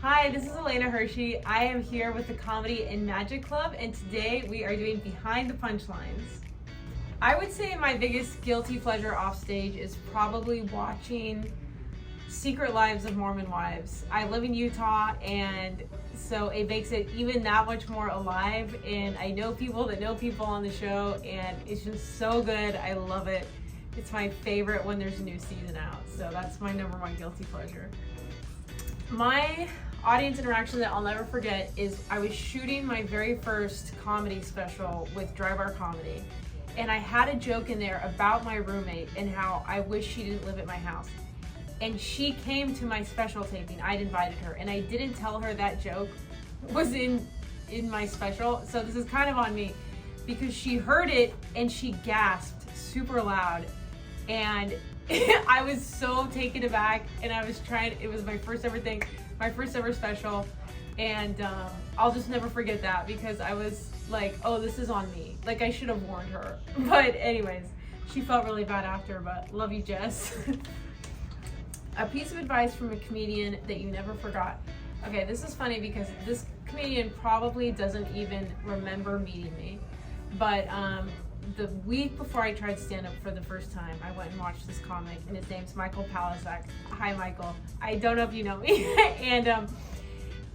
Hi, this is Alaina Hirschi. I am here with the Comedy and Magic Club, and today we are doing Behind the Punchlines. I would say my biggest guilty pleasure off stage is probably watching Secret Lives of Mormon Wives. I live in Utah, and so it makes it even that much more alive, and I know people that know people on the show, and it's just so good. I love it. It's my favorite when there's a new season out, so that's my number one guilty pleasure. My audience interaction that I'll never forget is I was shooting my very first comedy special with Dry Bar Comedy, and I had a joke in there about my roommate and how I wish she didn't live at my house. And she came to my special taping. I'd invited her, and I didn't tell her that joke was in my special, so this is kind of on me, because she heard it and she gasped super loud, and I was so taken aback, and I was trying, it was my first ever thing, my first ever special, and I'll just never forget that, because I was like, oh, this is on me. Like, I should have warned her. But anyways, she felt really bad after, but love you, Jess. A piece of advice from a comedian that you never forgot. Okay, this is funny because this comedian probably doesn't even remember meeting me, but the week before I tried stand-up for the first time, I went and watched this comic, and his name's Michael Palisak. Hi, Michael. I don't know if you know me.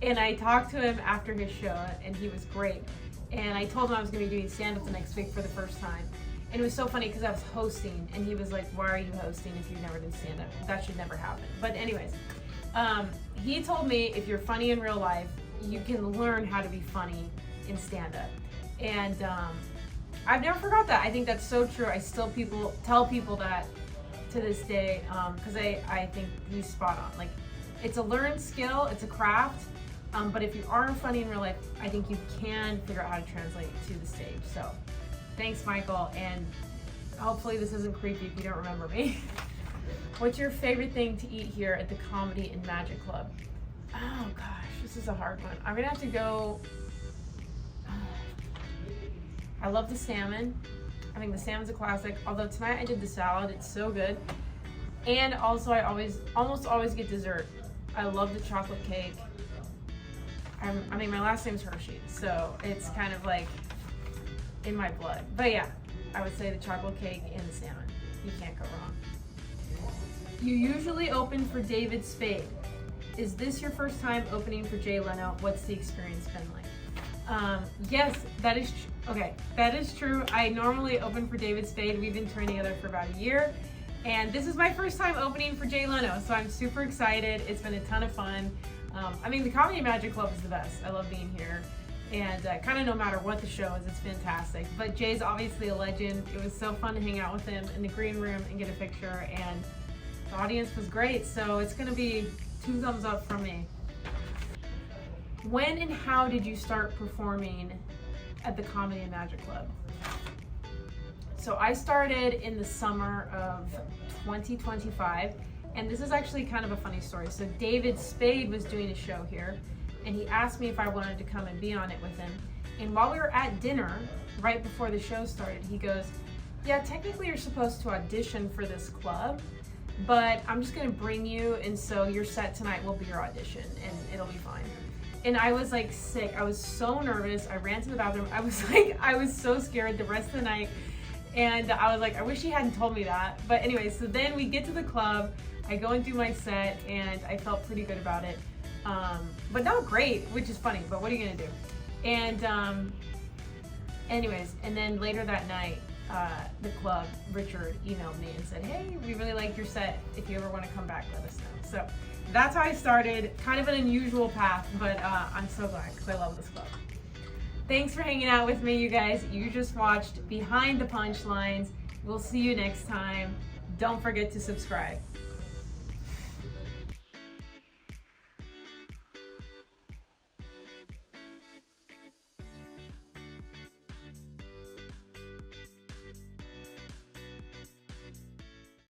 and I talked to him after his show, and he was great. And I told him I was going to be doing stand-up the next week for the first time. And it was so funny because I was hosting, and he was like, why are you hosting if you've never done stand-up? That should never happen. But anyways, he told me if you're funny in real life, you can learn how to be funny in stand-up. And I've never forgot that. I think that's so true. I still tell people that to this day, because I think he's spot on. Like, it's a learned skill, it's a craft, but if you aren't funny in real life, I think you can figure out how to translate it to the stage. So thanks, Michael, and hopefully this isn't creepy if you don't remember me. What's your favorite thing to eat here at the Comedy and Magic Club? Oh gosh, this is a hard one. I'm gonna have to go. I love the salmon. I think the salmon's a classic. Although tonight I did the salad, it's so good. And also I almost always get dessert. I love the chocolate cake. I mean, my last name's Hirschi, so it's kind of like in my blood. But yeah, I would say the chocolate cake and the salmon. You can't go wrong. You usually open for David Spade. Is this your first time opening for Jay Leno? What's the experience been like? Yes, that is true. I normally open for David Spade. We've been touring together for about a year, and this is my first time opening for Jay Leno, so I'm super excited. It's been a ton of fun. I mean, the Comedy Magic Club is the best. I love being here, and kind of no matter what the show is, it's fantastic. But Jay's obviously a legend. It was so fun to hang out with him in the green room and get a picture, and the audience was great, so it's gonna be 2 thumbs up from me. When and how did you start performing at the Comedy and Magic Club? So I started in the summer of 2025, and this is actually kind of a funny story. So David Spade was doing a show here, and he asked me if I wanted to come and be on it with him. And while we were at dinner, right before the show started, he goes, yeah, technically you're supposed to audition for this club, but I'm just gonna bring you, and so your set tonight will be your audition, and it'll be fine. And I was like sick. I was so nervous. I ran to the bathroom. I was so scared the rest of the night. And I was like, I wish he hadn't told me that. But anyway, so then we get to the club. I go and do my set, and I felt pretty good about it. But not great, which is funny, but what are you gonna do? And anyways, and then later that night, the club, Richard emailed me and said, hey, we really liked your set. If you ever want to come back, let us know. So that's how I started. Kind of an unusual path, but I'm so glad because I love this club. Thanks for hanging out with me, you guys. You just watched Behind the Punchlines. We'll see you next time. Don't forget to subscribe.